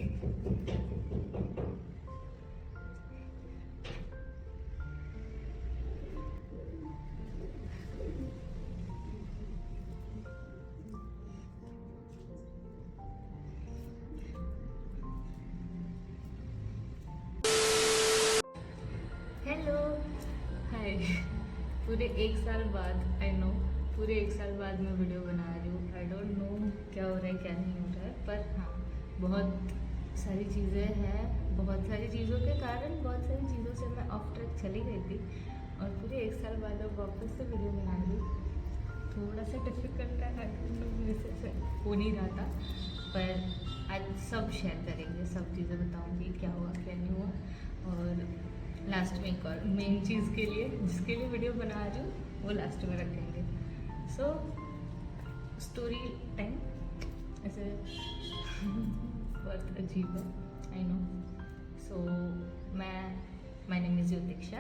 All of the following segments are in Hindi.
हेलो, हाय। पूरे एक साल बाद, आई नो, पूरे एक साल बाद मैं वीडियो बना रही हूँ। आई डोंट नो क्या हो रहा है क्या नहीं हो रहा है, पर हाँ, बहुत सारी चीज़ें हैं। बहुत सारी चीज़ों के कारण बहुत सारी चीज़ों से मैं ऑफ ट्रैक चली गई थी और पूरे एक साल बाद अब वापस से वीडियो बना रही हूँ। थोड़ा सा डिफिकल्ट है, मेरे से हो नहीं रहा था, पर आज सब शेयर करेंगे, सब चीज़ें बताऊँगी क्या हुआ क्या नहीं हुआ। और लास्ट में एक और मेन चीज़ के लिए, जिसके लिए वीडियो बना रही हूँ, वो लास्ट में रखेंगे। सो स्टोरी टाइम ऐसे बहुत अजीब है, I know. So my name is Yutiksha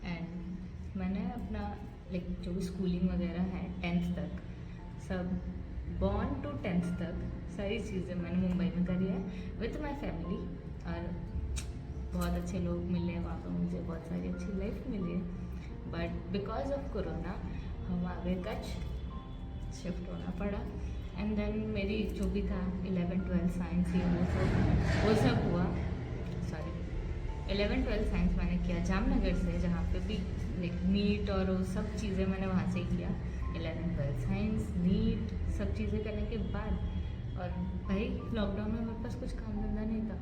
and मैंने अपना लाइक जो भी स्कूलिंग वगैरह है 10th तक, सब बॉर्न टू 10th तक सारी चीज़ें मैंने मुंबई में करी है विथ माई फैमिली। और बहुत अच्छे लोग मिले वहाँ पर, मुझे बहुत सारी अच्छी लाइफ मिली है। बट बिकॉज ऑफ कोरोना हम आगे कच्छ शिफ्ट होना पड़ा। एंड देन मेरी जो भी था 11th-12th साइंस ये वो सब हुआ। सॉरी, 11th-12th साइंस मैंने किया जामनगर से, जहाँ पे भी लाइक नीट और वो सब चीज़ें मैंने वहाँ से ही किया। 11th-12th साइंस, नीट, सब चीज़ें करने के बाद, और भाई लॉकडाउन में मेरे पास कुछ काम धंधा नहीं था,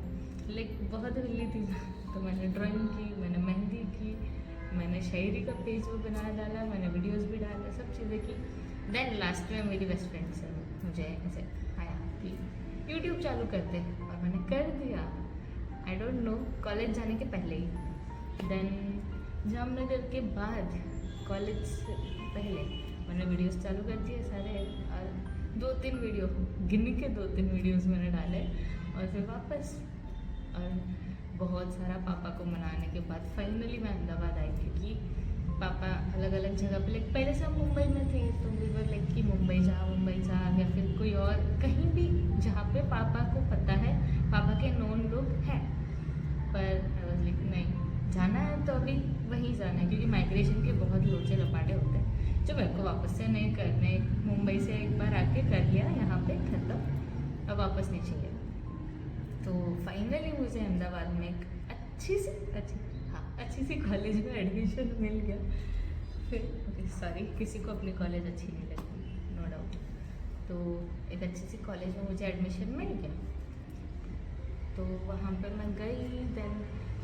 लाइक बहुत विल्ली थी। तो मैंने ड्राइंग की, मैंने मेहंदी की, मैंने शायरी का पेज भी बना डाला, मैंने वीडियोस भी डाले, सब चीज़ें की। देन लास्ट में मेरी बेस्ट फ्रेंड से मुझे ऐसे आया कि यूट्यूब चालू करते, और मैंने कर दिया। आई डोंट नो, कॉलेज जाने के पहले ही। देन जामनगर के बाद, कॉलेज से पहले मैंने वीडियोस चालू कर दिए सारे, और 2-3 वीडियो, गिन के 2-3 वीडियोस मैंने डाले, और फिर वापस। और बहुत सारा पापा को मनाने के बाद फाइनली मैं अहमदाबाद आई, क्योंकि पापा अलग अलग जगह पे, लाइक पहले से हम मुंबई में थे, तो वी वर लाइक कि मुंबई जा, या फिर कोई और कहीं भी जहाँ पे पापा को पता है, पापा के नोन लोग हैं। पर आई वाज लाइक नहीं, जाना है तो अभी वहीं जाना है, क्योंकि माइग्रेशन के बहुत लोचे लपाटे होते हैं जो मेरे को वापस से नहीं करने। मुंबई से एक बार आके कर लिया, यहाँ पे खत्म, अब वापस नहीं चाहिए। तो फाइनली मुझे अहमदाबाद में एक अच्छी सी कॉलेज में एडमिशन मिल गया। फिर सॉरी, किसी को अपनी कॉलेज अच्छी नहीं लगती, नो डाउट। तो एक अच्छी सी कॉलेज में मुझे एडमिशन मिल गया, तो वहाँ पर मैं गई। देन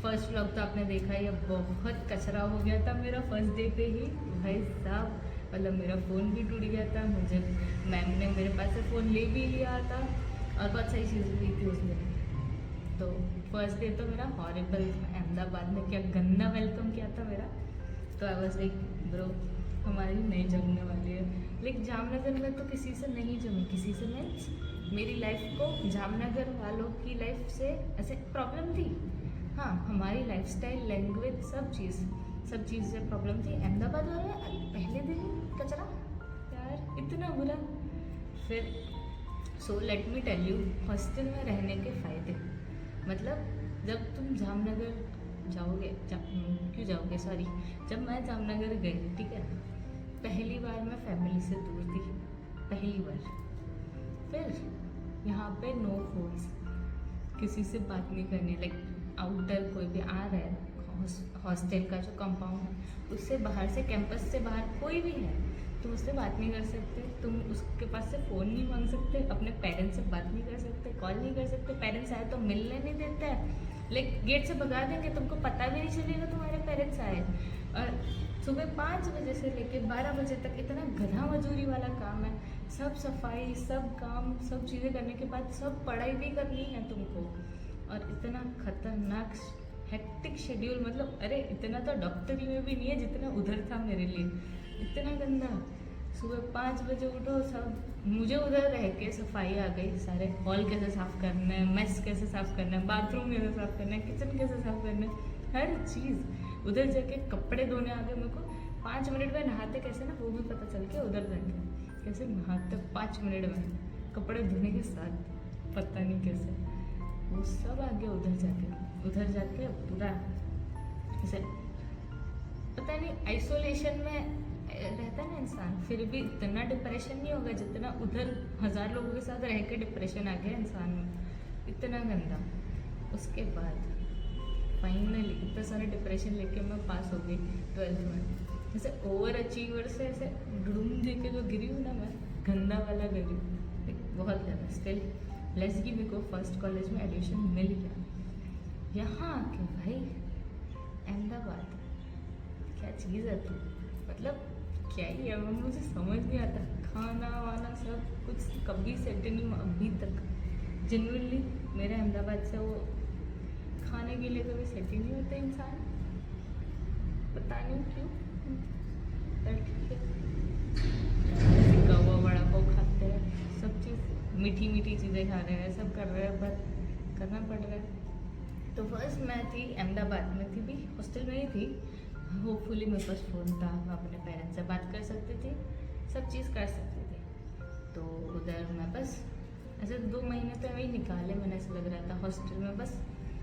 फर्स्ट व्लॉग तो आपने देखा ही, अब बहुत कचरा हो गया था मेरा फर्स्ट डे पे ही, भाई साहब। मतलब मेरा फ़ोन भी टूट गया था, मुझे मैम ने मेरे पास से फ़ोन ले भी लिया था, और बहुत सारी चीज़ें हुई थी उस दिन। तो फर्स्ट डे तो मेरा हॉरिबल था। अहमदाबाद में क्या गंदा वेलकम किया था मेरा। तो आई वाज लाइक ब्रो, हमारी नहीं जमने वाली है। लेकिन जामनगर में तो किसी से नहीं जमी, किसी से मीन्स मेरी लाइफ को जामनगर वालों की लाइफ से ऐसे प्रॉब्लम थी। हाँ, हमारी लाइफस्टाइल, लैंग्वेज, सब चीज़ से प्रॉब्लम थी। अहमदाबाद वाले पहले दिन ही कचरा, यार इतना बुरा। फिर so let me tell you, hostel में रहने के फ़ायदे। मतलब जब तुम जामनगर जाओगे, क्यों जाओगे, सॉरी, जब मैं जामनगर गई, ठीक है, पहली बार मैं फैमिली से दूर थी, पहली बार। फिर यहाँ पे नो फोन्स, किसी से बात नहीं करनी, लाइक आउटर कोई भी आ रहा है, हॉस्टल का जो कंपाउंड है उससे बाहर से, कैंपस से बाहर कोई भी है, तुम उससे बात नहीं कर सकते, तुम उसके पास से फ़ोन नहीं मांग सकते, अपने पेरेंट्स से बात नहीं कर सकते, कॉल नहीं कर सकते, पेरेंट्स आए तो मिलने नहीं देते हैं, लाइक गेट से भगा देंगे, तुमको पता भी नहीं चलेगा तुम्हारे पेरेंट्स आए। और सुबह 5 बजे से लेकर 12 बजे तक इतना गधा मजूरी वाला काम है, सब सफाई, सब काम, सब चीज़ें करने के बाद सब पढ़ाई भी करनी है तुमको, और इतना खतरनाक हेक्टिक शेड्यूल। मतलब अरे इतना तो डॉक्टरी में भी नहीं है जितना उधर था मेरे लिए, इतना गंदा। सुबह 5 बजे उठो, सब मुझे उधर रह के सफाई आ गई, सारे हॉल कैसे साफ़ करना है, मेस कैसे साफ़ करना है, बाथरूम कैसे साफ़ करना है, किचन कैसे साफ़ करना है, हर चीज़। उधर जाके कपड़े धोने आ गए मेरे को, 5 मिनट में नहाते कैसे ना वो भी पता चल के उधर जाके कैसे नहाते 5 मिनट में, कपड़े धोने के साथ, पता नहीं कैसे। वो सब आ गया उधर जाके पूरा ऐसे पता नहीं आइसोलेशन में रहता है ना इंसान, फिर भी इतना डिप्रेशन नहीं होगा जितना उधर 1000 लोगों के साथ रह के डिप्रेशन आ गया इंसान में, इतना गंदा। उसके बाद फाइनली इतना सारा डिप्रेशन लेके मैं पास हो गई 12th में। जैसे ओवर अचीवर से ऐसे डूम दे के जो गिरी हूँ ना मैं, गंदा वाला गिरी हूँ बहुत ज़्यादा। स्टिल लेट्स गिव मेरे को फर्स्ट कॉलेज में एडमिशन मिल गया। यहाँ आके भाई अहमदाबाद क्या चीज़ है तू, मतलब क्या ही है, मुझे समझ नहीं आता। खाना वाना सब कुछ कभी सेट नहीं हुआ अभी तक। जेन्युइनली मेरे अहमदाबाद से वो खाने के लिए कभी सेट ही नहीं होता इंसान, पता नहीं क्यों। पर ठीक है, कवा वड़ा पाव खाते हैं, सब चीज़ मीठी मीठी चीज़ें खा रहे हैं, सब कर रहे हैं, पर करना पड़ रहा है। तो फर्स्ट मैं थी अहमदाबाद में थी, भी हॉस्टल में ही थी। होपफुली मेरे पास फ़ोन था, मैं अपने पेरेंट्स से बात कर सकती थी, सब चीज़ कर सकती थी। तो उधर मैं बस ऐसे 2 महीने तो वही निकाले, मैंने ऐसा लग रहा था हॉस्टल में बस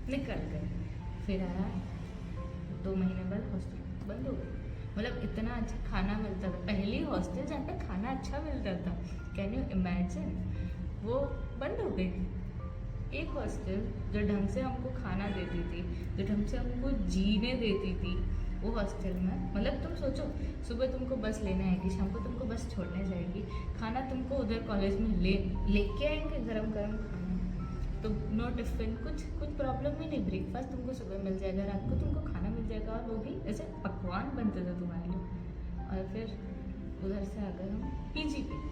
निकल गए। फिर आया 2 महीने बाद हॉस्टल बंद हो गई। मतलब इतना अच्छा खाना मिलता था, पहली हॉस्टल जहाँ पे खाना अच्छा मिलता था, कैन यू इमेजिन, वो बंद हो गई। एक हॉस्टल जो ढंग से हमको खाना देती थी, जो ढंग से हमको जीने देती थी, वो हॉस्टल में मतलब तुम सोचो, सुबह तुमको बस लेने आएगी, शाम को तुमको बस छोड़ने जाएगी, खाना तुमको उधर कॉलेज में लेके आएंगे गरम गरम खाना, तो नो टिफिन, कुछ प्रॉब्लम ही नहीं। ब्रेकफास्ट तुमको सुबह मिल जाएगा, रात को तुमको खाना मिल जाएगा, और वो भी ऐसे पकवान बनते थे तुम्हारे लिए। और फिर उधर से आ गए हम पीजी पे।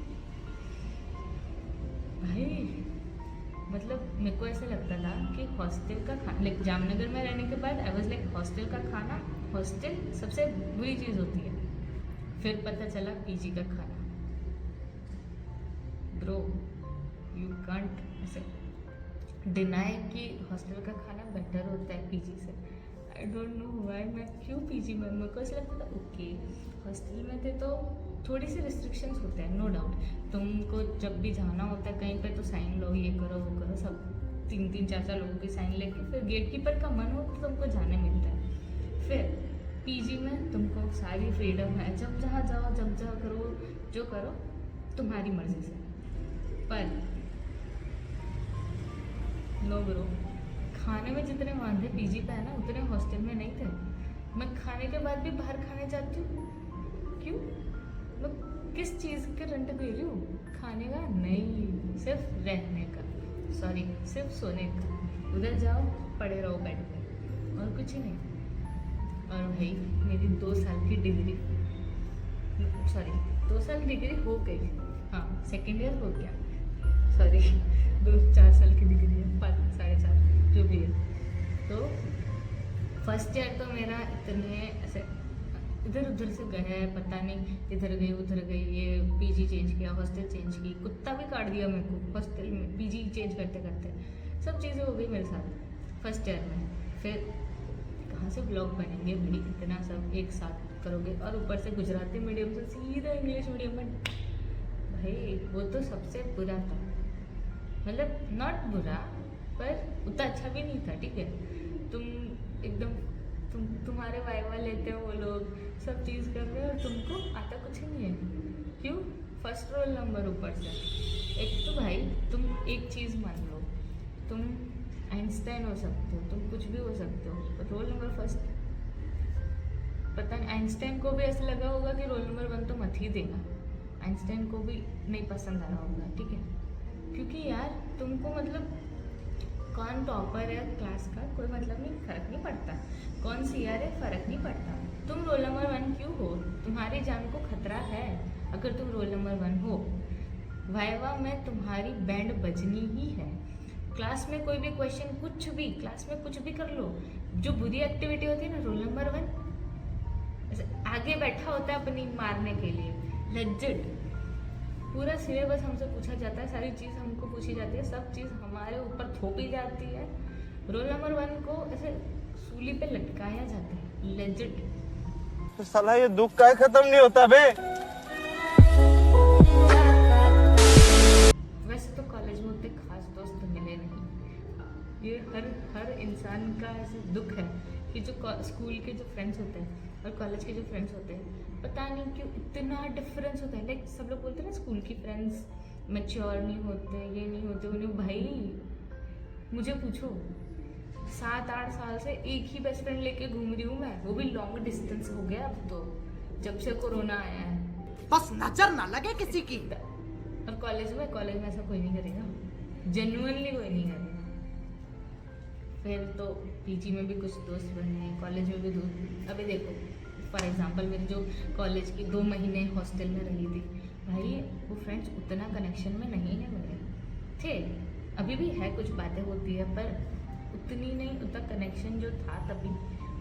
भाई मतलब मेरे को ऐसा लगता था कि हॉस्टल का खाना, लाइक जामनगर में रहने के बाद आई वाज लाइक हॉस्टल का खाना, हॉस्टल सबसे बुरी चीज़ होती है। फिर पता चला पीजी का खाना, ब्रो यू कांट ऐसे डिनाई कि हॉस्टल का खाना बेटर होता है पीजी से। आई डोंट नो व्हाई, मैं क्यों पीजी में, मेरे को ऐसा लगता था ओके हॉस्टल में थे तो थोड़ी सी रिस्ट्रिक्शंस होते हैं, नो डाउट। तुमको जब भी जाना होता है कहीं पे तो साइन लो, ये करो वो करो, सब 3-3 4-4 लोगों की साइन लेके फिर गेट कीपर का मन हो तो तुमको जाने मिलता है। फिर पीजी में तुमको सारी फ्रीडम है, जब जहाँ जाओ, जब जहाँ करो, जो करो तुम्हारी मर्जी से। पर नो ब्रो, खाने में जितने वांदे पीजी पे है ना, उतने हॉस्टल में नहीं थे। मैं खाने के बाद भी बाहर खाने जाती हूँ, क्यों? मैं किस चीज़ के रेंट दे रही हूँ? खाने का नहीं, सिर्फ रहने का, सॉरी सिर्फ सोने का। उधर जाओ, पड़े रहो बेड पे, और कुछ ही नहीं। और भाई मेरी 2 साल की डिग्री, सॉरी 2 साल डिग्री हो गई, हाँ 2nd ईयर हो गया, सॉरी 4 साल की डिग्री है, 5 साढ़े 4 जो भी है। तो फर्स्ट ईयर तो मेरा इतने ऐसे इधर उधर से गए हैं, पता नहीं इधर गई उधर गई, ये पीजी चेंज किया, हॉस्टल चेंज की, कुत्ता भी काट दिया मेरे को हॉस्टल में, पीजी चेंज करते करते सब चीज़ें हो गई मेरे साथ फर्स्ट ईयर में। फिर कहाँ से ब्लॉग बनेंगे भाई, इतना सब एक साथ करोगे, और ऊपर से गुजराती मीडियम से सीधा इंग्लिश मीडियम में, भाई वो तो सबसे बुरा था। मतलब नॉट बुरा, पर उतना अच्छा भी नहीं था, ठीक है। तुम एकदम तुम्हारे वाइवा लेते हो वो लोग, सब चीज़ कर रहे हो, और तुमको आता कुछ नहीं है। क्यों? फर्स्ट रोल नंबर ऊपर से। एक तो भाई तुम एक चीज़ मान लो, तुम आइंस्टाइन हो सकते हो, तुम कुछ भी हो सकते हो, पर रोल नंबर फर्स्ट। पता नहीं आइंस्टाइन को भी ऐसा लगा होगा कि रोल नंबर 1 तो मत ही देना, आइंस्टाइन को भी नहीं पसंद आ रहा होगा, ठीक है। क्योंकि यार तुमको मतलब कौन टॉपर है क्लास का कोई मतलब नहीं, फ़र्क नहीं पड़ता, कौन सीआर है फ़र्क नहीं पड़ता, तुम रोल नंबर 1 क्यों हो? तुम्हारी जान को खतरा है अगर तुम रोल नंबर 1 हो। वाइवा में तुम्हारी बैंड बजनी ही है। क्लास में कोई भी क्वेश्चन, कुछ भी क्लास में कुछ भी कर लो, जो बुरी एक्टिविटी होती है ना, रोल नंबर 1 आगे बैठा होता है अपनी मारने के लिए, लेजिट। पूरा सिलेबस हमसे पूछा जाता है, सारी चीज़ हमको पूछी जाती है, सब चीज़ हमारे ऊपर थोपी जाती है। रोल नंबर 1 को ऐसे सूली पे लटकाया जाता है, लेजिट। तो साला ये दुख का खत्म नहीं होता बे। वैसे तो कॉलेज में उतने खास दोस्त मिले नहीं, ये हर इंसान का ऐसे दुख है कि जो स्कूल के जो फ्रेंड्स होते हैं और कॉलेज के जो फ्रेंड्स होते हैं, पता नहीं क्यों इतना डिफरेंस होता है। लाइक सब लोग बोलते हैं ना स्कूल की फ्रेंड्स मैच्योर नहीं होते, ये नहीं होते, उन्हें भाई मुझे पूछो 7-8 साल से एक ही बेस्ट फ्रेंड लेके घूम रही हूँ मैं, वो भी लॉन्ग डिस्टेंस हो गया अब तो, जब से कोरोना आया है। बस नजर ना लगे किसी की। और कॉलेज में ऐसा कोई नहीं करेगा, जेन्युइनली कोई नहीं करेगा। फिर तो पीजी में भी कुछ दोस्त बने, कॉलेज में भी दोस्त। अभी देखो फॉर एग्जांपल मेरी जो कॉलेज की 2 महीने हॉस्टल में रही थी, भाई वो फ्रेंड्स उतना कनेक्शन में नहीं है मेरे, थे अभी भी है, कुछ बातें होती है पर उतनी नहीं, उतना कनेक्शन जो था तभी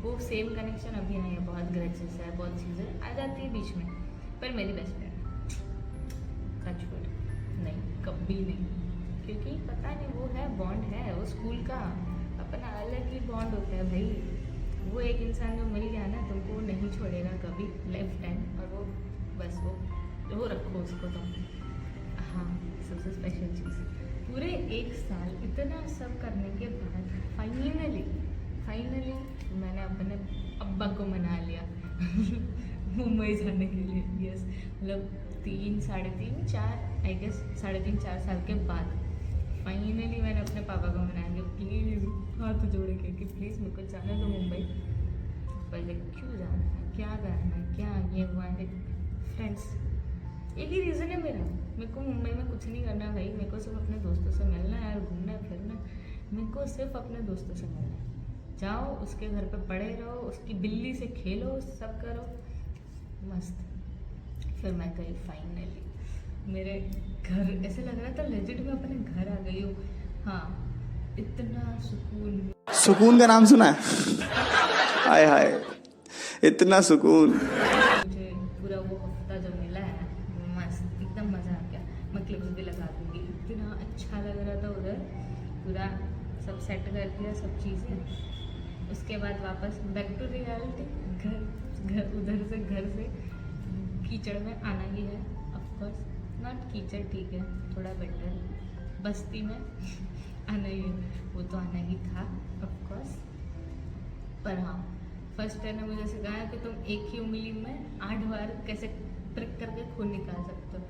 वो सेम कनेक्शन अभी नहीं है। बहुत ग्रजेस है, बहुत चीज़ें आ जाती है बीच में, पर मेरी बेस्ट फ्रेंड टचवुड नहीं, कभी नहीं, क्योंकि पता नहीं वो है बॉन्ड है, वो स्कूल का अपना अलग ही बॉन्ड होता है भाई। वो एक इंसान जो मिल गया ना तुमको, वो नहीं छोड़ेगा कभी लाइफ टाइम, और वो बस वो रखो उसको तुम। हाँ, सबसे स्पेशल चीज़ पूरे 1 साल इतना सब करने के बाद फाइनली मैंने अपने अब्बा को मना लिया मुंबई जाने के लिए। यस, मतलब 3-4 आई गेस 3.5-4 साल के बाद फाइनली मैंने अपने पापा को मनाया कि प्लीज़ हाथ जोड़ के कि प्लीज़ मेरे को जाने दो मुंबई। पहले क्यों जाना है, क्या करना है, क्या ये हुआ है। फ्रेंड्स, एक ही रीज़न है मेरे को मुंबई में कुछ नहीं करना भाई, मेरे को सिर्फ अपने दोस्तों से मिलना है, घूमना फिरना, मेरे को सिर्फ अपने दोस्तों से मिलना है। जाओ उसके घर पे पड़े रहो, उसकी बिल्ली से खेलो, सब करो मस्त। फिर मैं गई फाइनली मेरे घर, ऐसे लग रहा था लेजिट मैं अपने घर आ गई हूँ। हाँ, इतना सुकून का नाम सुना है? हाय हाय, इतना सुकून। मुझे पूरा वो हफ्ता जो मिला है मस्त, एकदम मज़ा आ गया। मैं क्लिप्स भी लगा दूँगी, इतना अच्छा लग रहा था उधर, पूरा सब सेट कर दिया सब चीज़ें। उसके बाद वापस बैक टू रियलिटी, घर उधर से घर से कीचड़ में आना ही है। ऑफकोर्स नॉट कीचड़, ठीक है थोड़ा बेटर, बस्ती में आना ही है, वो तो आना ही था ऑफकोर्स। पर हाँ, फर्स्ट ईयर ने मुझे सिखाया कि तुम एक ही उंगली में 8 बार कैसे प्रिक करके खून निकाल सकते हो।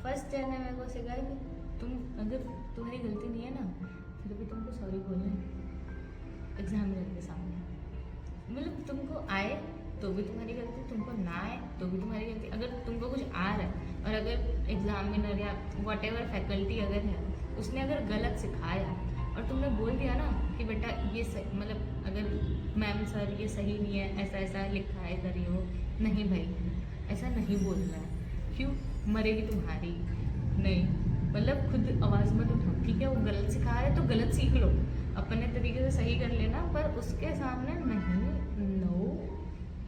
फर्स्ट ईयर ने मेरे को सिखाया कि तुम, अगर तुम्हारी गलती नहीं है ना, फिर भी तुमको सॉरी बोलना है एग्जामिनर के सामने। मतलब तुमको आए तो भी तुम्हारी गलती, तुमको ना आए तो भी तुम्हारी गलती। अगर तुमको कुछ आ रहा है और अगर एग्जामिनर या वॉट एवर फैकल्टी अगर है, उसने अगर गलत सिखाया और तुमने बोल दिया ना कि बेटा ये सही, मतलब अगर मैम सर ये सही नहीं है, ऐसा ऐसा लिखा है इधर, ये वो नहीं भाई, ऐसा नहीं बोलना है। क्यों? मरेगी तुम्हारी नहीं, मतलब खुद आवाज़ मत उठाओ, ठीक है? वो गलत सिखा रहा है तो गलत सीख लो, अपने तरीके से सही कर लेना, पर उसके सामने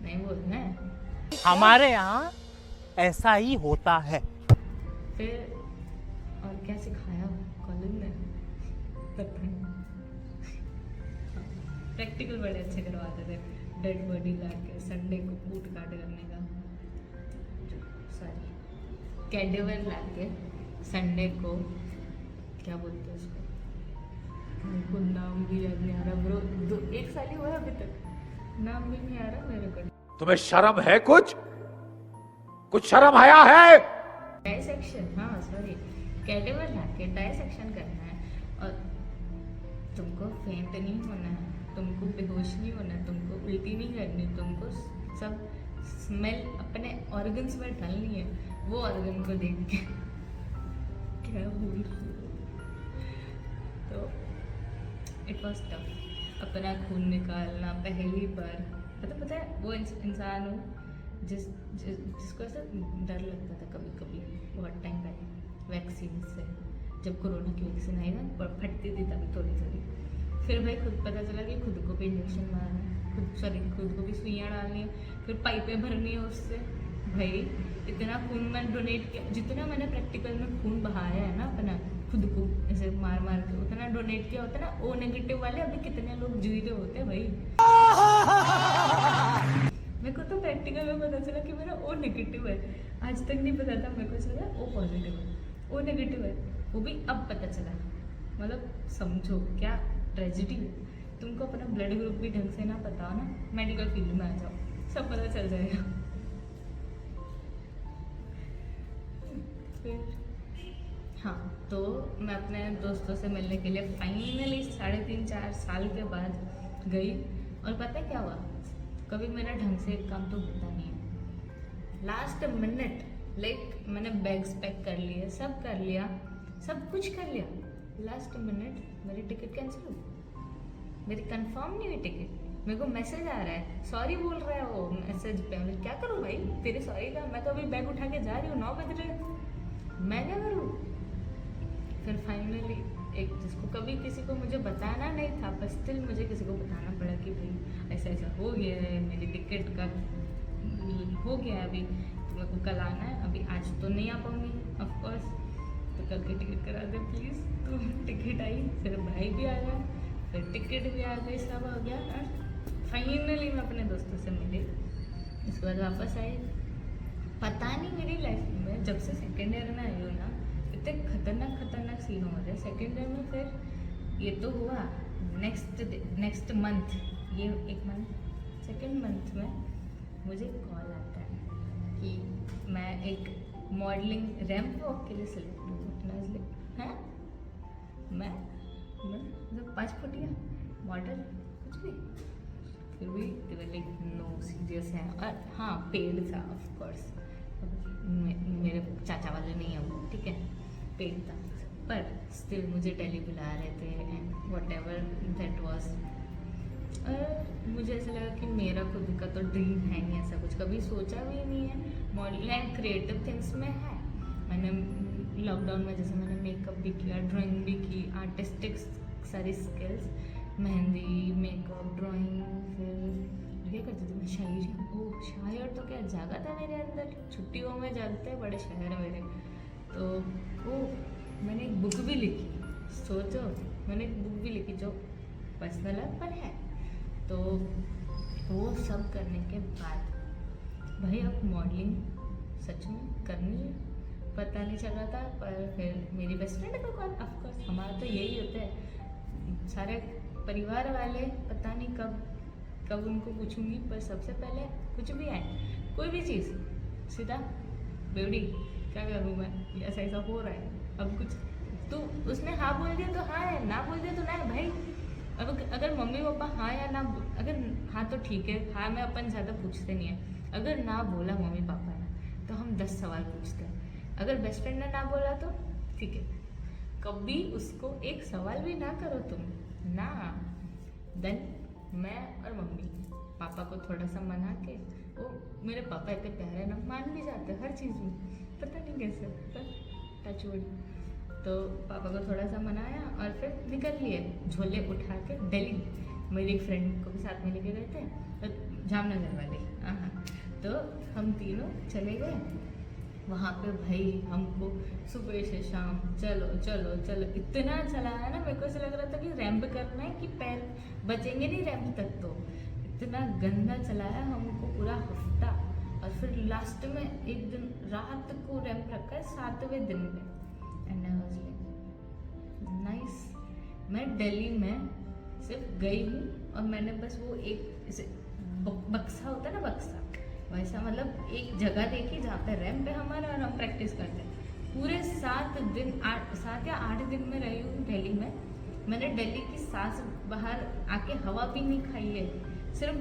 नहीं बोलना है। हमारे यहाँ ऐसा ही होता है। फिर और क्या सिखाया कॉलेज में, प्रैक्टिकल बड़े अच्छे करवाते थे। डेड बॉडी ला के संडे को कूट काट करने का, सॉरी कैडेवर ला के संडे को, क्या बोलते हैं उसको, मेरे को नाम भी याद नहीं आ रहा ब्रो, 1 साल ही हुआ है अभी तक, नाम भी नहीं आ रहा मेरे को। तुम्हें शर्म है? कुछ शर्म आया है? डाइसेक्शन, हाँ सॉरी, कैडेवर ला के डाइसेक्शन करना है, और तुमको फेंट नहीं होना है, तुमको बेहोश नहीं होना है, तुमको उल्टी नहीं करनी, तुमको सब स्मेल अपने ऑर्गन्स में डालनी है, वो ऑर्गन को देख के क्या बोल। तो इट वॉज टफ, अपना खून निकालना पहली बार। पता है वो इंसान हूँ जिसको ऐसा डर लगता था कभी कभी, बहुत टाइम पहले वैक्सीन से, जब कोरोना की वैक्सीन आई ना, फटती थी तभी थोड़ी। फिर भाई खुद पता चला कि खुद को भी इंजेक्शन मारना है, खुद को भी सुइयाँ डालनी है, फिर पाइपें भरनी है उससे। भाई इतना खून मैंने डोनेट किया, जितना मैंने प्रैक्टिकल में खून बहाया है ना अपना खुद को ऐसे मार के, उतना डोनेट किया होता है ना। ओ नेगेटिव वाले अभी कितने लोग जी रहे होते हैं भाई। मेरे को तो प्रैक्टिकल में पता चला कि मेरा ओ नेगेटिव है, आज तक नहीं पता था। मेरे को चला ओ पॉजिटिव है, ओ नेगेटिव है, वो भी अब पता चला। मतलब समझो क्या ट्रेजिडी है। तुमको अपना ब्लड ग्रुप भी ढंग से ना पता हो ना, मेडिकल फील्ड में आ जाओ, सब पता चल जाएगा। फिर हाँ, तो मैं अपने दोस्तों से मिलने के लिए फाइनली 3.5-4 साल के बाद गई। और पता है क्या हुआ, कभी मेरा ढंग से एक काम तो होता नहीं है। लास्ट मिनट लाइक मैंने बैग्स पैक कर लिए, सब कर लिया, सब कुछ कर लिया, लास्ट मिनट मेरी टिकट कैंसिल हुई, मेरी कंफर्म नहीं हुई टिकट। मेरे को मैसेज आ रहा है, सॉरी बोल रहा है वो मैसेज पे। मैं क्या करूँ भाई, तेरे सॉरी का, मैं तो अभी बैग उठा के जा रही हूँ, 9 बज रहे, मैं क्या करूँ। फिर फाइनली एक जिसको कभी किसी को मुझे बताना नहीं था, पर स्टिल मुझे किसी को बताना पड़ा कि भाई ऐसा ऐसा हो गया है, मेरी टिकट का हो गया है, अभी तो मेरे को कल आना है, अभी आज तो नहीं आ पाऊँगी ऑफकोर्स, तो कल की टिकट करा दे प्लीज़। तो टिकट आई, फिर भाई भी आ गया, फिर टिकट भी आ गई, सब हो गया। और फाइनली मैं अपने दोस्तों से मिली, उसके बाद वापस आई। पता नहीं मेरी लाइफ में जब से सेकेंड ईयर में आई हूँ ना, इतने खतरनाक सीन हो रहे हैं। सेकेंड ईयर में फिर ये तो हुआ, नेक्स्ट मंथ, ये एक मंथ, सेकेंड मंथ में मुझे कॉल आता है कि मैं एक मॉडलिंग रैंप वॉक के लिए सिलेक्ट हूँ। हैं मैं मतलब 5 फुटिया मॉडल कुछ भी, फिर भी लाइक नो सीरियस है। और हाँ, पेड था ऑफकोर्स, मेरे चाचा वाले नहीं है वो, ठीक है, पेड था, पर स्टिल मुझे दिल्ली बुला रहे थे and what ever that was. मुझे ऐसा लगा कि मेरा खुद का तो ड्रीम है नहीं, ऐसा कुछ कभी सोचा भी नहीं है। मॉडलिंग एंड क्रिएटिव थिंग्स में है, मैंने लॉकडाउन में जैसे मैंने मेकअप भी किया, ड्राइंग भी की, आर्टिस्टिक सारी स्किल्स, मेहंदी, मेकअप, ड्राइंग, फिर ये करती थी मैं शायरी। ओ शायर तो क्या जागा था मेरे अंदर, छुट्टियों में जागते हैं बड़े शायर मेरे। तो वो मैंने एक बुक भी लिखी, सोचो मैंने एक बुक भी लिखी जो पर्सनल है पर है। तो वो सब करने के बाद भाई अब मॉडलिंग सच में करनी है, पता नहीं चल रहा था। पर फिर मेरी बेस्ट फ्रेंड को कॉल, ऑफकोर्स हमारा तो यही होता है, सारे परिवार वाले पता नहीं कब उनको पूछूंगी, पर सबसे पहले कुछ भी आए, कोई भी चीज़, सीधा बेवड़ी क्या करूँ मैं, ऐसा ऐसा हो रहा है, अब कुछ तो उसने हाँ बोल दिया तो हाँ है, ना बोल दिया तो ना है भाई। अब अगर मम्मी पापा हाँ या ना, अगर हाँ तो ठीक है, हाँ में अपन ज़्यादा पूछते नहीं है, अगर ना बोला मम्मी पापा ने तो हम 10 सवाल पूछते हैं। अगर बेस्ट फ्रेंड ने ना बोला तो ठीक है, कभी उसको एक सवाल भी ना करो तुम ना। देन मैं और मम्मी पापा को थोड़ा सा मना के, वो मेरे पापा इतने प्यारे ना, मान भी जाते हैं हर चीज़ में, पता नहीं कैसे, पर टचवुड। तो पापा को थोड़ा सा मनाया और फिर निकल लिए झोले उठा के दिल्ली। मेरी एक फ्रेंड को भी साथ में लेके गए थे, तो जामनगर वाले, हाँ। तो हम तीनों चले गए वहाँ पे, भाई हमको सुबह से शाम चलो चलो चलो इतना चलाया ना, मेरे को ऐसा लग रहा था कि रैंप करना है कि पैर बचेंगे नहीं रैंप तक, तो इतना गंदा चलाया हमको पूरा हफ्ता। और फिर लास्ट में एक दिन रात को रैंप रखा है 7वें दिन पे, and I was like nice. मैं दिल्ली में सिर्फ गई हूँ और मैंने बस वो एक ऐसे बक्सा होता है ना, बक्सा वैसा, मतलब एक जगह देखी जहाँ पे रैंप है हमारा और हम प्रैक्टिस करते हैं। पूरे 7 या 8 दिन में रही हूँ दिल्ली में, मैंने दिल्ली की सांस बाहर आके हवा भी नहीं खाई है। सिर्फ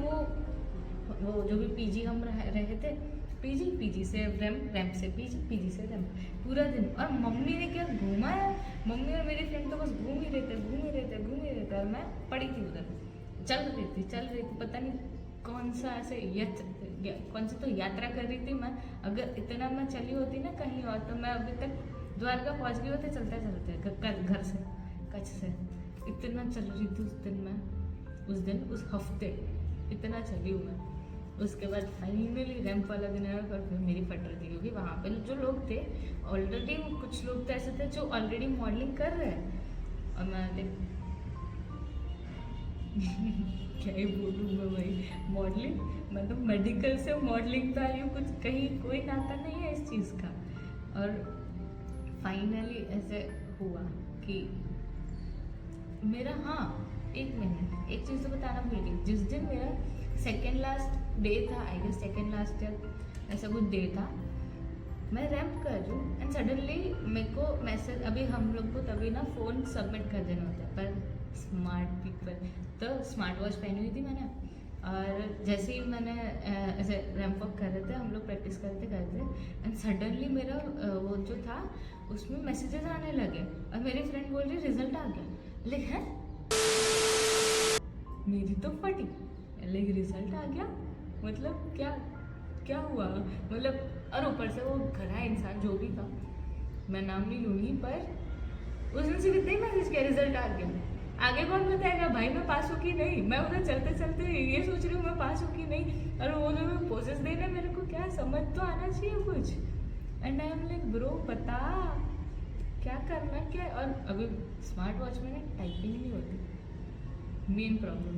वो जो भी पीजी हम रहे थे, पीजी से रैंप से पीजी से रैंप पूरा दिन। और मम्मी ने क्या घूमा है, मम्मी और मेरी फ्रेंड तो बस घूम ही रहे थे और मैं पड़ी थी उधर, चल रही थी, पता नहीं कौन सी तो यात्रा कर रही थी मैं। अगर इतना मैं चली होती ना कहीं और, तो मैं अभी तक द्वारका पहुंच गई होती चलते घर से, कच्छ से। इतना चल रही थी उस हफ्ते इतना चली हूँ मैं। उसके बाद फाइनली रैंप वाला दिन आया और फिर मेरी फट रही थी, क्योंकि वहाँ पे जो लोग थे ऑलरेडी, कुछ लोग तो ऐसे थे जो ऑलरेडी मॉडलिंग कर रहे हैं, और मैं क्या ही बोलूँ मैं भाई, मॉडलिंग मतलब मेडिकल से मॉडलिंग पे आई हूँ, कुछ कहीं कोई नाता नहीं है इस चीज़ का। और फाइनली ऐसे हुआ कि मेरा, हाँ एक मिनट, एक चीज़ तो बताना भूल गई। जिस दिन मेरा सेकेंड लास्ट डे था, आई गेस सेकेंड लास्ट या ऐसा कुछ डे था, मैं रैंप कर रही हूँ एंड सडनली मेरे को मैसेज, अभी हम लोग को तभी ना फ़ोन सबमिट कर देना होता है, पर स्मार्ट पीपल, तो स्मार्ट वॉच पहनी हुई थी मैंने, और जैसे ही मैंने ऐसे रैंप वॉक कर रहे थे, हम लोग प्रैक्टिस करते एंड सडनली मेरा वो जो था उसमें मैसेजेस आने लगे और मेरी फ्रेंड बोल रही रिजल्ट आ गया। लेकिन मेरी तो फटी, लेकिन रिजल्ट आ गया मतलब क्या हुआ मतलब। और ऊपर से वो घना इंसान जो भी था, मैं नाम नहीं लूँगी, पर उस दिन से कितने ही मैसेज किया रिजल्ट आ गया, आगे कौन बताएगा भाई मैं पास हूँ कि नहीं। मैं उधर चलते चलते ये सोच रही हूँ मैं पास हूँ कि नहीं, और वो जो पोजेस देने मेरे को क्या समझ तो आना चाहिए कुछ। And I am like bro बता क्या करना क्या। और अभी स्मार्ट वॉच में ना टाइपिंग नहीं होती, मेन प्रॉब्लम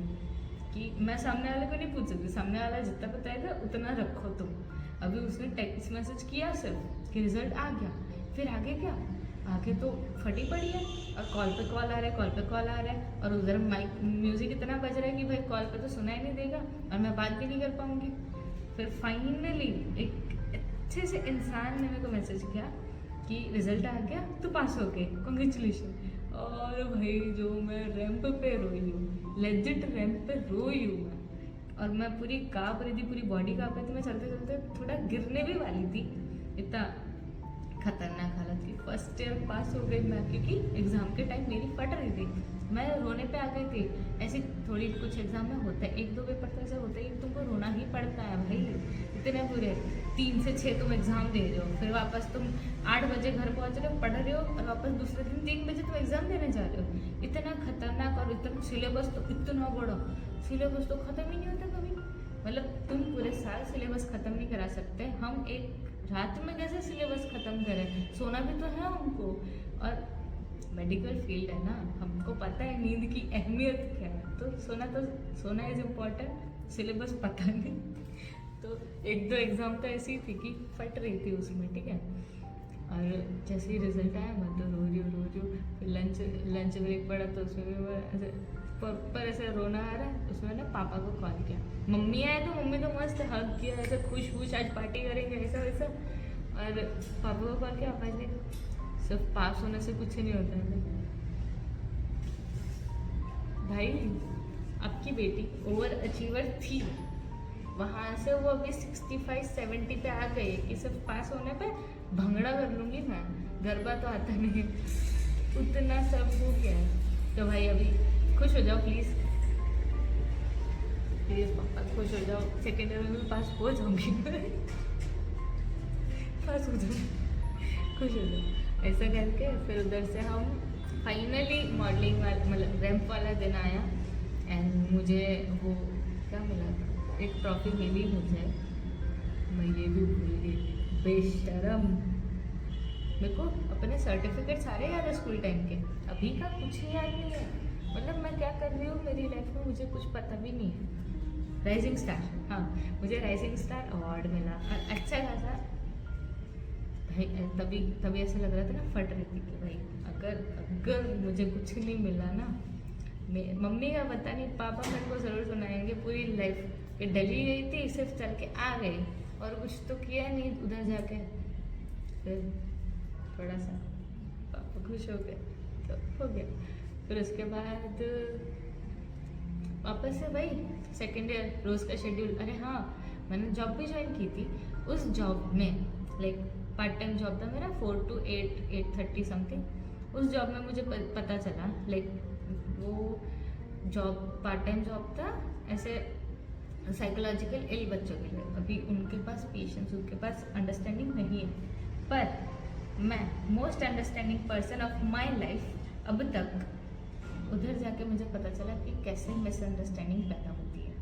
कि मैं सामने वाले को नहीं पूछ सकती, सामने वाला जितना बताएगा उतना रखो तुम। अभी उसने टेक्स्ट मैसेज किया सिर्फ कि रिजल्ट आ गया, फिर आगे क्या, आगे तो फटी पड़ी है और कॉल पे कॉल आ रहा है और उधर माइक म्यूजिक इतना बज रहा है कि भाई कॉल पे तो सुनाई नहीं देगा और मैं बात भी नहीं कर पाऊंगी। फिर फाइनली एक अच्छे से इंसान ने मेरे को मैसेज किया कि रिजल्ट आ गया तो पास हो गए, कॉन्ग्रेचुलेशन। और भाई जो मैं रैंप पे रोई हूँ, लेजिट रैंप पे रोई हूँ मैं, और मैं पूरी काँप रही थी, पूरी बॉडी काँप रही थी, मैं चलते चलते थोड़ा गिरने भी वाली थी, इतना खतरनाक हालत थी। फर्स्ट ईयर पास हो गई मैं, क्योंकि एग्ज़ाम के टाइम मेरी फट रही थी, मैं रोने पे आ गई थी। ऐसी थोड़ी कुछ एग्ज़ाम में होता है, 1-2 पेपर तो ऐसा होता है कि तुमको रोना ही पड़ता है भाई, इतने बुरे 3 से 6 तुम एग्ज़ाम दे रहे हो, फिर वापस तुम 8 बजे घर पहुँच रहे हो, पढ़ रहे हो, और वापस दूसरे दिन 3 बजे तुम एग्ज़ाम देने जा रहे हो। इतना खतरनाक, और इतना सिलेबस तो इतना बड़ा, सिलेबस तो ख़त्म ही नहीं होता कभी। मतलब तुम पूरे साल सिलेबस ख़त्म नहीं करा सकते, हम एक रात में कैसे सिलेबस ख़त्म करें, सोना भी तो है हमको। और मेडिकल फील्ड है ना, हमको पता है नींद की अहमियत क्या है, तो सोना इज़ इम्पॉर्टेंट, सिलेबस पता नहीं। तो 1-2 एग्ज़ाम तो ऐसी ही थी कि फट रही थी उसमें, ठीक है। और जैसे ही रिजल्ट आया मैं तो रो रही हूँ। फिर लंच ब्रेक पड़ा तो उसमें भी मैं ऐसे पर ऐसे रोना आ रहा है। उसमें ना पापा को कॉल किया, मम्मी आए तो मम्मी तो मस्त हग किया, ऐसे खुश आज पार्टी करेंगे ऐसा वैसा। और पापा को कॉल किया, पापा ने सिर्फ पास होने से कुछ नहीं होता है भाई, आपकी बेटी ओवर अचीवर थी, वहाँ से वो अभी 65-70 पे आ गई कि सिर्फ पास होने पे भंगड़ा कर लूँगी मैं, गरबा तो आता नहीं, उतना सब हो गया है। तो भाई अभी खुश हो जाओ प्लीज़ पापा, खुश हो जाओ, सेकेंड ईयर में भी पास हो जाऊँगी मैं, पास हो जाऊँगी, खुश हो जाओ। ऐसा करके फिर उधर से हम फाइनली मॉडलिंग वाला मतलब रैंप वाला दिन आया एंड मुझे वो क्या मिला था, एक ट्रॉफी मिली मुझे, मैं ये भी भूल गई, बेशरम। मेरे को अपने सर्टिफिकेट सारे याद है स्कूल टाइम के, अभी का कुछ ही याद नहीं है। मतलब मैं क्या कर रही हूँ मेरी लाइफ में मुझे कुछ पता भी नहीं है। राइजिंग स्टार, हाँ मुझे राइजिंग स्टार अवार्ड मिला, अच्छा खासा भाई। तभी ऐसा लग रहा था ना, फट रही थी कि भाई अगर मुझे कुछ नहीं मिला ना, मम्मी का पता नहीं, पापा मेरे को ज़रूर सुनाएंगे पूरी लाइफ कि दिल्ली गई थी सिर्फ चल के आ गई और कुछ तो किया नहीं उधर जाके। फिर थोड़ा सा पापा खुश हो गए तो हो गया। फिर उसके बाद वापस से भाई सेकेंड ईयर रोज़ का शेड्यूल। अरे हाँ, मैंने जॉब भी ज्वाइन की थी। उस जॉब में लाइक पार्ट टाइम जॉब था मेरा, 4 to 8:30 समथिंग। उस जॉब में मुझे पता चला लाइक वो जॉब पार्ट टाइम जॉब था ऐसे साइकोलॉजिकल इल बच्चों के लिए। अभी उनके पास पेशेंस, उनके पास अंडरस्टैंडिंग नहीं है, पर मैं most understanding person of my life अब तक। उधर जाके मुझे पता चला कि कैसे मिसअंडरस्टैंडिंग पैदा होती है।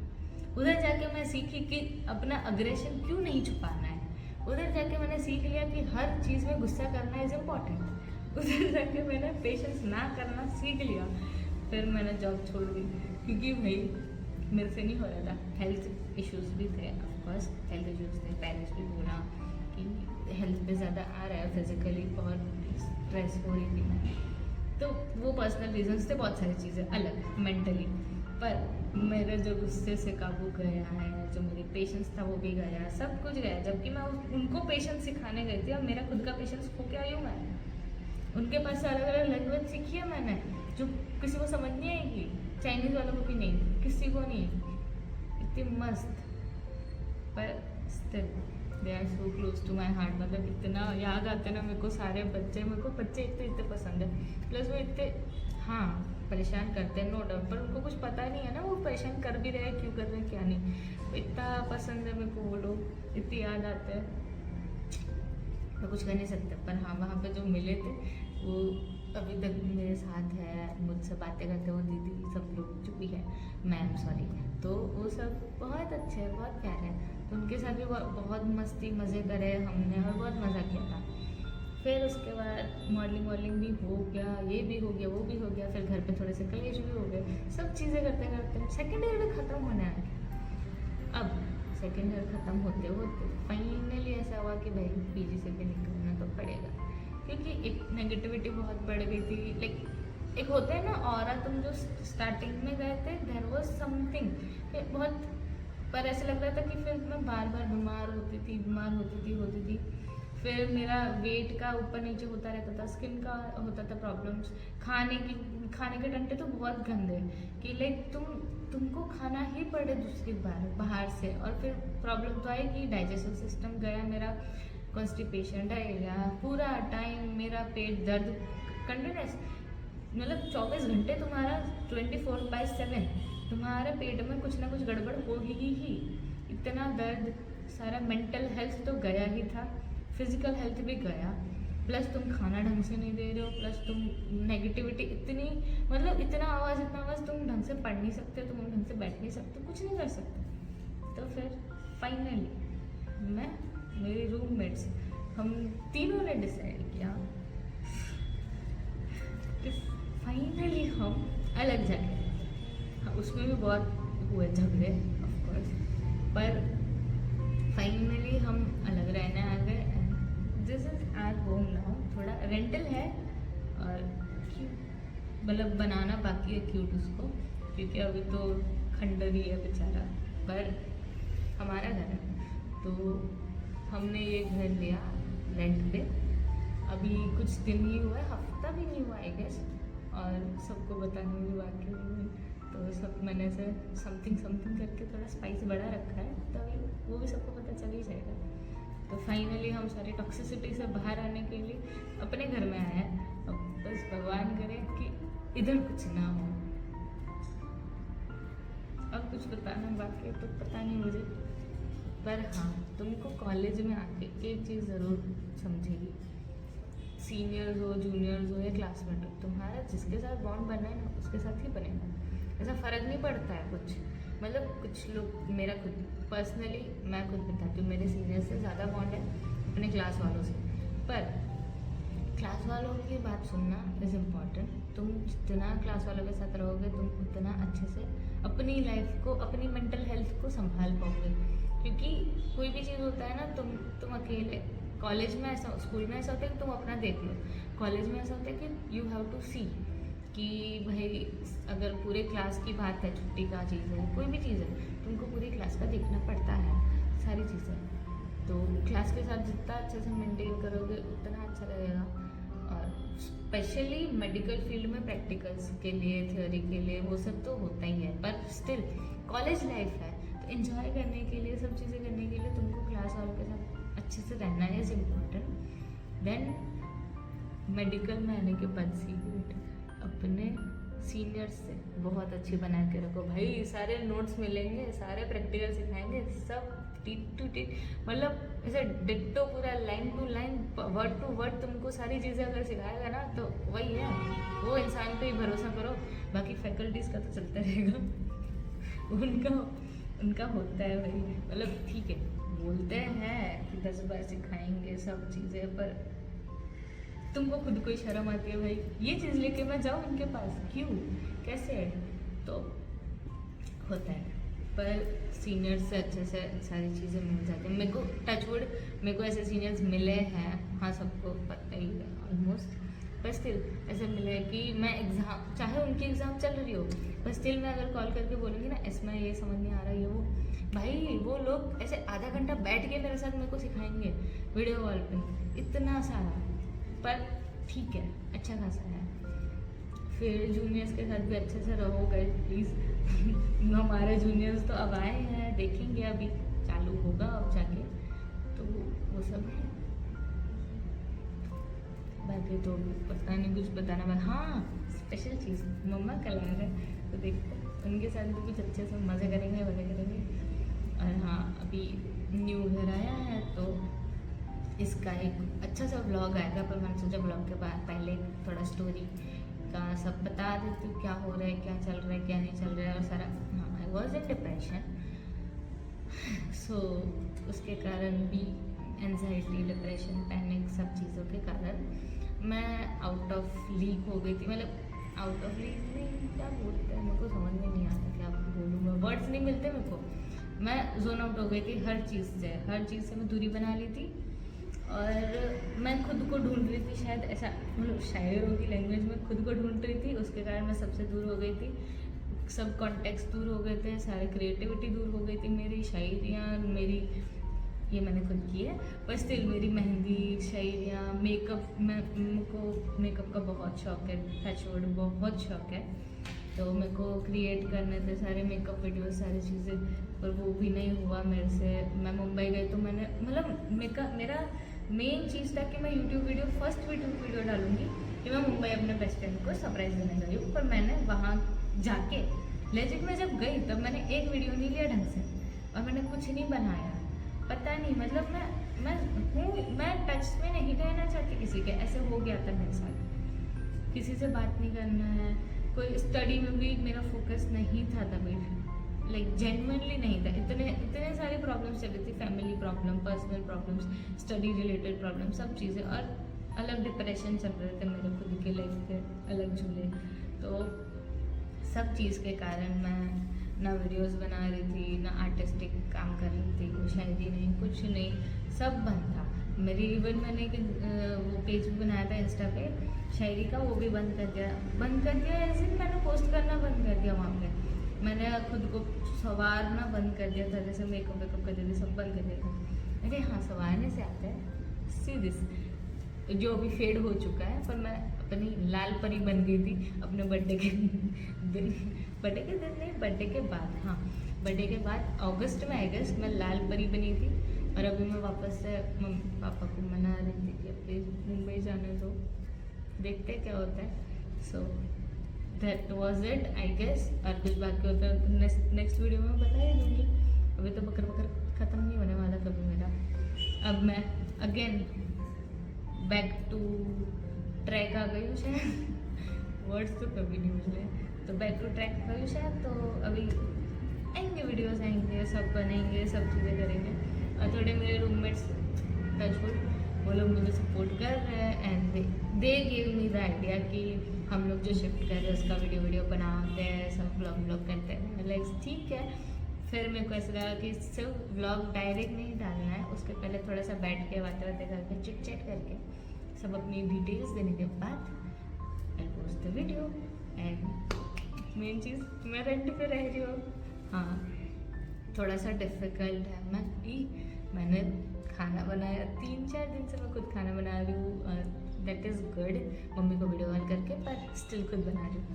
उधर जाके मैं सीखी कि अपना अग्रेशन क्यों नहीं छुपाना है। उधर जाके मैंने सीख लिया कि हर चीज़ में गुस्सा करना इज़ इम्पॉर्टेंट। उधर जाके मैंने पेशेंस ना करना सीख लिया। फिर मैंने जॉब छोड़ दी क्योंकि भाई मेरे से नहीं हो रहा था। हेल्थ इश्यूज़ भी थे, ऑफकोर्स हेल्थ इश्यूज़ थे। पेरेंट्स भी बोला कि हेल्थ पे ज़्यादा आ रहा है फिजिकली, और स्ट्रेस हो रही थी मैं। तो वो पर्सनल रीजंस थे, बहुत सारी चीज़ें अलग मेंटली। पर मेरा जो गुस्से से काबू गया है, जो मेरी पेशेंस था वो भी गया, सब कुछ गया। जबकि मैं उनको पेशेंस सिखाने गई थी, और मेरा खुद का पेशेंस खो के आई हूँ मैं। उनके पास से अलग अलग लैंग्वेज सीखी है मैंने, जो किसी को समझ नहीं आएगी, चाइनीज़ वालों को भी नहीं, किसी को नहीं, इतनी मस्त। पर still they are so close to my heart. मतलब इतना याद आता है ना मेरे को सारे बच्चे, मेरे को बच्चे इतने पसंद है। प्लस वो इतने हाँ परेशान करते हैं नो डाउट, पर उनको कुछ पता नहीं है ना वो परेशान कर भी रहे हैं, क्यों कर रहे हैं क्या नहीं। इतना पसंद है मेरे को वो लोग, इतनी याद आते हैं, मैं कुछ कर नहीं सकते। पर हाँ वहाँ पे जो मिले थे वो अभी तक मेरे साथ है, मुझसे बातें करते वो दीदी सब लोग जो भी है, मैम सॉरी, तो वो सब बहुत अच्छे हैं, बहुत प्यारे हैं। तो उनके साथ भी बहुत मस्ती मज़े करे हमने, और बहुत मज़ा किया था। फिर उसके बाद मॉडलिंग भी हो गया, ये भी हो गया, वो भी हो गया। फिर घर पे थोड़े से कलेश भी हो गए, सब चीज़ें करते करते सेकेंड ईयर में ख़त्म होने आ गया। अब सेकेंड ईयर ख़त्म होते होते फाइनली ऐसा हुआ कि भाई पीजी से भी निकलना तो पड़ेगा, क्योंकि एक नेगेटिविटी बहुत बढ़ गई थी। लाइक एक होता है ना ऑरा, तुम जो स्टार्टिंग में गए थे देयर वाज समथिंग बहुत, पर ऐसे लग रहा था कि फिर मैं बार बार बीमार होती थी। फिर मेरा वेट का ऊपर नीचे होता रहता था, स्किन का होता था प्रॉब्लम्स, खाने के डंडे तो बहुत गंदे कि लाइक तुमको खाना ही पड़े दूसरी बार बाहर से। और फिर प्रॉब्लम तो आई कि डाइजेशन सिस्टम गया मेरा, कॉन्स्टिपेशन, डायरिया, पूरा टाइम मेरा पेट दर्द कंटिन्यूस, मतलब 24 घंटे तुम्हारा 24/7 तुम्हारे पेट में कुछ ना कुछ गड़बड़ होगी ही। इतना दर्द, सारा मेंटल हेल्थ तो गया ही था, फिजिकल हेल्थ भी गया, प्लस तुम खाना ढंग से नहीं दे रहे हो, प्लस तुम नेगेटिविटी इतनी, मतलब इतना आवाज़ तुम ढंग से पढ़ नहीं सकते, तुम ढंग से बैठ नहीं सकते, कुछ नहीं कर सकते। तो फिर फाइनली मैं, मेरी रूममेट्स, हम तीनों ने डिसाइड किया कि फाइनली हम अलग जाएंगे। हाँ, उसमें भी बहुत हुए झगड़े ऑफकोर्स, पर फाइनली हम अलग रहने आ गए। This is our home now. थोड़ा रेंटल है और मतलब बनाना बाकी है क्यूट उसको, क्योंकि अभी तो खंडर ही है बेचारा, पर हमारा घर है। तो हमने ये घर लिया रेंट पे, अभी कुछ दिन ही हुआ है, हफ्ता भी नहीं हुआ आई गेस, और सबको बताने में भी बाकी नहीं हुई। तो सब मैंने से समथिंग करके थोड़ा स्पाइस बढ़ा रखा है, तभी वो भी सबको पता चल ही जाएगा। तो फाइनली हम सारी टॉक्सिसिटी से बाहर आने के लिए अपने घर में आए हैं। अब बस भगवान करे कि इधर कुछ ना हो। अब कुछ बताना बाकी है तो पता नहीं मुझे, पर हाँ तुमको कॉलेज में आके एक चीज़ ज़रूर समझेगी, सीनियर्स हो, जूनियर्स हो या क्लासमेट हो, तुम्हारा जिसके साथ बॉन्ड बनना है ना उसके साथ ही बनेगा। ऐसा फ़र्क नहीं पड़ता है कुछ, मतलब कुछ लोग, मेरा खुद पर्सनली मैं खुद बताती हूँ, मेरे सीनियर से ज़्यादा बॉन्ड है अपने क्लास वालों से। पर क्लास वालों की बात सुनना इज़ इम्पॉर्टेंट। तुम जितना क्लास वालों के साथ रहोगे तुम उतना अच्छे से अपनी लाइफ को, अपनी मेंटल हेल्थ को संभाल पाओगे। क्योंकि कोई भी चीज़ होता है ना, तुम अकेले, कॉलेज में ऐसा, स्कूल में ऐसा होता है कि तुम अपना देख लो, कॉलेज में ऐसा होता है कि यू हैव टू सी कि भाई अगर पूरे क्लास की बात है, छुट्टी का चीज़ है, कोई भी चीज़ है, तुमको पूरी क्लास का देखना पड़ता है सारी चीज़ें। तो क्लास के साथ जितना अच्छे से मेंटेन करोगे उतना अच्छा लगेगा। और स्पेशली मेडिकल फील्ड में प्रैक्टिकल्स के लिए, थ्योरी के लिए वो सब तो होता ही है, पर स्टिल कॉलेज लाइफ है तो एंजॉय करने के लिए, सब चीज़ें करने के लिए तुमको क्लास वालों के साथ अच्छे से रहना इज़ इम्पोर्टेंट। देन मेडिकल में आने के बाद सीक्रेट अपने सीनियर्स से बहुत अच्छी बना के रखो भाई। सारे नोट्स मिलेंगे, सारे प्रैक्टिकल सिखाएंगे, सब टीट टू टीट, मतलब ऐसे डिट्टो पूरा line to line, word to word तुमको सारी चीज़ें अगर सिखाएगा ना तो वही है, वो इंसान पे ही भरोसा करो। बाकी फैकल्टीज़ का तो चलता रहेगा, उनका होता है भाई, मतलब ठीक है बोलते हैं कि 10 बार सिखाएंगे सब चीज़ें, पर तुमको खुद को ही शर्म आती है भाई ये चीज़ लेके मैं जाऊँ उनके पास, क्यों, कैसे, तो होता है। पर सीनियर्स से अच्छे से सारी चीज़ें मिल जाती हैं। मेरे को टचवुड, मेरे को ऐसे सीनियर्स मिले हैं, हाँ सबको पता ही है ऑलमोस्ट, पर स्टिल ऐसा मिला है कि मैं एग्ज़ाम, चाहे उनकी एग्ज़ाम चल रही हो, पर स्टिल मैं अगर कॉल करके बोलूँगी ना इसमें ये समझ नहीं आ रहा ये वो, भाई वो लोग ऐसे आधा घंटा बैठ के मेरे साथ मेरे को सिखाएंगे वीडियो कॉल पे, इतना सारा। पर ठीक है, अच्छा खासा है। फिर जूनियर्स के साथ भी अच्छे से रहो गाइस प्लीज़। हमारे जूनियर्स तो अब आए हैं, देखेंगे अभी चालू होगा अब जाके, तो वो सब है। बाकी तो पता नहीं कुछ बताना मैं, हाँ स्पेशल चीज़ मम्मा कल आ रहे हैं तो देखते उनके साथ भी कुछ अच्छे से मज़े करेंगे करेंगे। और हाँ अभी न्यू घर आया है तो इसका एक अच्छा सा व्लॉग आएगा, पर मैंने सोचा व्लॉग के बाद पहले थोड़ा स्टोरी का सब बता देती हूँ, क्या हो रहा है, क्या चल रहा है, क्या नहीं चल रहा है और सारा। हाँ आई वॉज इन डिप्रेशन, सो उसके कारण भी एनजाइटी, डिप्रेशन, पैनिक सब चीज़ों के कारण मैं आउट ऑफ लीग हो गई थी। मतलब आउट ऑफ लीग नहीं, क्या बोलते हैं मेरे को समझ में नहीं आता, क्या बोलूँ मैं, वर्ड्स नहीं मिलते मेरे को। मैं जोन आउट हो गई थी हर चीज़ से मैं दूरी बना ली थी और मैं खुद को ढूंढ रही थी, शायद ऐसा मतलब शायरों की लैंग्वेज में खुद को ढूंढ रही थी, उसके कारण मैं सबसे दूर हो गई थी, सब कॉन्टेक्स्ट दूर हो गए थे, सारे क्रिएटिविटी दूर हो गई थी, मेरी शायरियाँ, मेरी ये मैंने खुद की है, पर स्टिल मेरी मेहंदी, शायरियाँ, मेकअप, मुझको मेकअप का बहुत शौक है, टचवुड बहुत शौक है, तो मेरे को क्रिएट करने थे सारे मेकअप वीडियो, सारी चीज़ें, पर वो भी नहीं हुआ मेरे से। मैं मुंबई गई तो मैंने मतलब मेरा मेन चीज़ था कि मैं यूट्यूब वीडियो फर्स्ट वीडियो डालूंगी कि मैं मुंबई अपने बेस्ट फ्रेंड को सरप्राइज़ देने गई हूँ, पर मैंने वहाँ जाके लेजिट में जब गई तब मैंने एक वीडियो नहीं लिया ढंग से और मैंने कुछ नहीं बनाया, पता नहीं मतलब मैं टच में नहीं रहना चाहती किसी के, ऐसे हो गया था मेरे साथ, किसी से बात नहीं करना है, कोई स्टडी में भी मेरा फोकस नहीं था तभी, लाइक जेन्युइनली नहीं था, इतने सारी प्रॉब्लम्स चल रही थी, family problem, personal problems, study related problem, सब चीज़ें, और अलग डिप्रेशन चल रहे थे मेरे खुद के लाइफ के अलग झूले, तो सब चीज़ के कारण मैं ना वीडियोस बना रही थी, ना आर्टिस्टिक काम कर रही थी, कोई शायरी नहीं, कुछ नहीं, सब बंद था मेरी। इवन मैंने एक वो पेज भी बनाया था इंस्टा पे शायरी का, वो भी बंद कर दिया ऐसे मैंने पोस्ट करना बंद कर दिया वहाँ पे, मैंने खुद को संवारना बंद कर दिया था, जैसे मेकअप करते थे सब बंद कर दिया था। अरे हाँ संवारने से आता है सीरियस, जो अभी फेड हो चुका है, पर मैं अपनी लाल परी बन गई थी अपने बर्थडे के दिन नहीं, बर्थडे के बाद, हाँ बर्थडे के बाद अगस्त में आई मैं लाल परी बनी थी, और अभी मैं वापस से पापा को मना रही थी कि प्लीज़ मुंबई जाने दो, देखते क्या होता है। So that was it I guess, और कुछ बाकी होता है नेक्स्ट वीडियो में बता ही दूँगी, अभी तो बकर ख़त्म नहीं होने वाला कभी मेरा। अब मैं अगेन बैक टू ट्रैक आ गई हूँ शायद, वर्ड्स तो कभी नहीं मुझे, तो बैक टू ट्रैक आ गई शायद, तो अभी आएंगे वीडियोस आएंगे, सब बनेंगे, सब चीज़ें करेंगे, और थोड़े मेरे रूममेट्स टचवुड वो लोग मुझे सपोर्ट कर रहे हैं, and they give me the idea कि हम लोग जो शिफ्ट कर रहे हैं उसका वीडियो बनाते हैं, सब व्लॉग करते हैं, लाइक ठीक है। फिर मेरे को ऐसा लगा कि सिर्फ व्लॉग डायरेक्ट नहीं डालना है, उसके पहले थोड़ा सा बैठ के बातें करके चिट चैट करके सब अपनी डिटेल्स देने के बाद I post the video. And main चीज़ मैं रेंट पे रह रही हूँ, हाँ थोड़ा सा डिफ़िकल्ट है, मैंने खाना बनाया 3-4 दिन से मैं खुद खाना बना रही हूँ, दैट इज़ गुड, मम्मी को वीडियो कॉल करके, पर स्टिल खुद बना रही हूँ,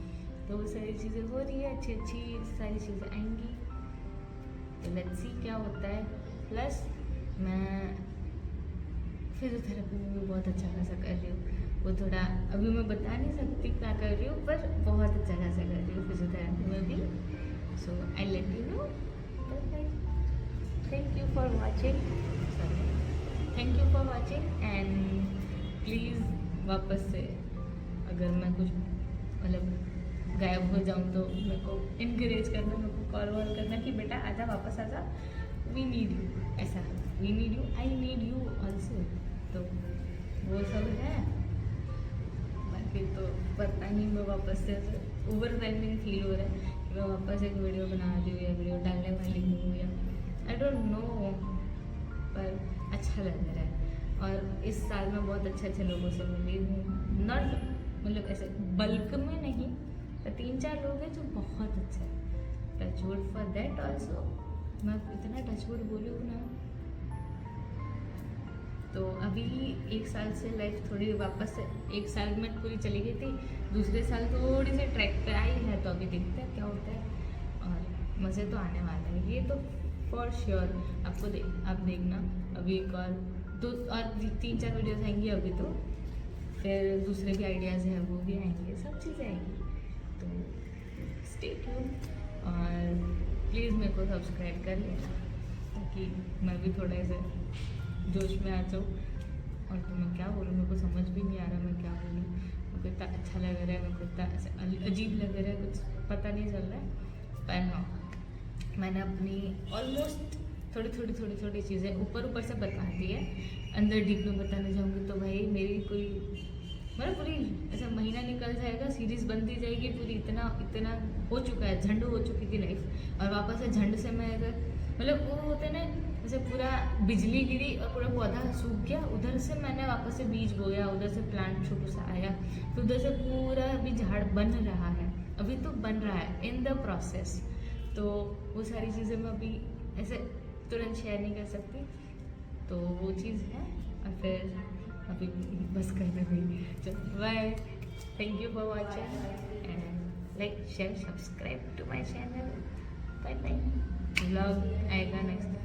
तो वो सारी चीज़ें हो रही है, अच्छी सारी चीज़ें आएंगी, तो लेट्स सी क्या होता है। प्लस मैं फिजियोथेरेपी में भी बहुत अच्छा खासा कर रही हूँ, वो थोड़ा अभी मैं बता नहीं सकती क्या कर रही हूँ, पर बहुत अच्छा खासा कर रही हूँ फिजियोथेरेपी में भी, so I let you know. Thank you for watching and please वापस से अगर मैं कुछ मतलब गायब हो जाऊँ तो मेरे को इनकरेज करना, मेरे को कॉल वॉल करना कि बेटा आजा, वापस आजा, वी नीड यू, ऐसा we need you, I need you also, तो वो सब है। बाकी तो पता नहीं, मैं वापस से ओवरवेलमिंग फील हो रहा है कि मैं वापस एक वीडियो बना रही हूँ या वीडियो डालने वाली हूँ, या आई डोंट नो, पर अच्छा लग रहा है। और इस साल मैं बहुत अच्छे लोगों से मिली हूँ, नॉट मतलब ऐसे बल्क में नहीं, पर 3-4 लोग हैं जो बहुत अच्छे हैं। टचवुड फॉर दैट ऑल्सो, मैं इतना टचवुड बोली हूँ ना। तो अभी 1 साल से लाइफ थोड़ी वापस से 1 साल में पूरी चली गई थी, दूसरे साल थोड़ी सी ट्रैक पे आई है, तो अभी देखते हैं क्या होता है। और मज़े तो आने वाले हैं, ये तो फॉर श्योर। आप देखना अभी एक और 3-4 वीडियोस आएंगी अभी तो, फिर दूसरे भी आइडियाज़ हैं वो भी आएंगे, सब चीज़ें आएंगी। तो स्टे ट्यून्ड और प्लीज़ मेरे को सब्सक्राइब कर लेना, ताकि मैं भी थोड़ा ऐसे जोश में आ जाऊँ। और तो मैं क्या बोलूँ, मेरे को समझ भी नहीं आ रहा मैं क्या बोलूँ। मेरे को इतना अच्छा लग रहा है, मेरे को इतना ऐसे अजीब लग रहा है, कुछ पता नहीं चल रहा है। पर हाँ, मैंने अपनी ऑलमोस्ट थोड़ी चीज़ें ऊपर से बता दी है। अंदर डीप में बताने जाऊँगी तो भाई मेरी कोई मतलब पूरी ऐसा महीना निकल जाएगा, सीरीज़ बनती जाएगी पूरी। इतना हो चुका है, झंड हो चुकी थी लाइफ, और वापस से झंड से मैं अगर मतलब वो होते ना जैसे पूरा बिजली गिरी और पूरा पौधा सूख गया, उधर से मैंने वापस से बीज बोया, उधर से प्लांट छोटू सा आया, फिर उधर से पूरा अभी झाड़ बन रहा है, अभी तो बन रहा है इन द प्रोसेस। तो वो सारी चीज़ें मैं अभी ऐसे तुरंत शेयर नहीं कर सकती, तो वो चीज़ है। और फिर अभी बस करने हुई, चलो bye, thank you for watching and like share subscribe to my channel. Bye bye, vlog आएगा नेक्स्ट।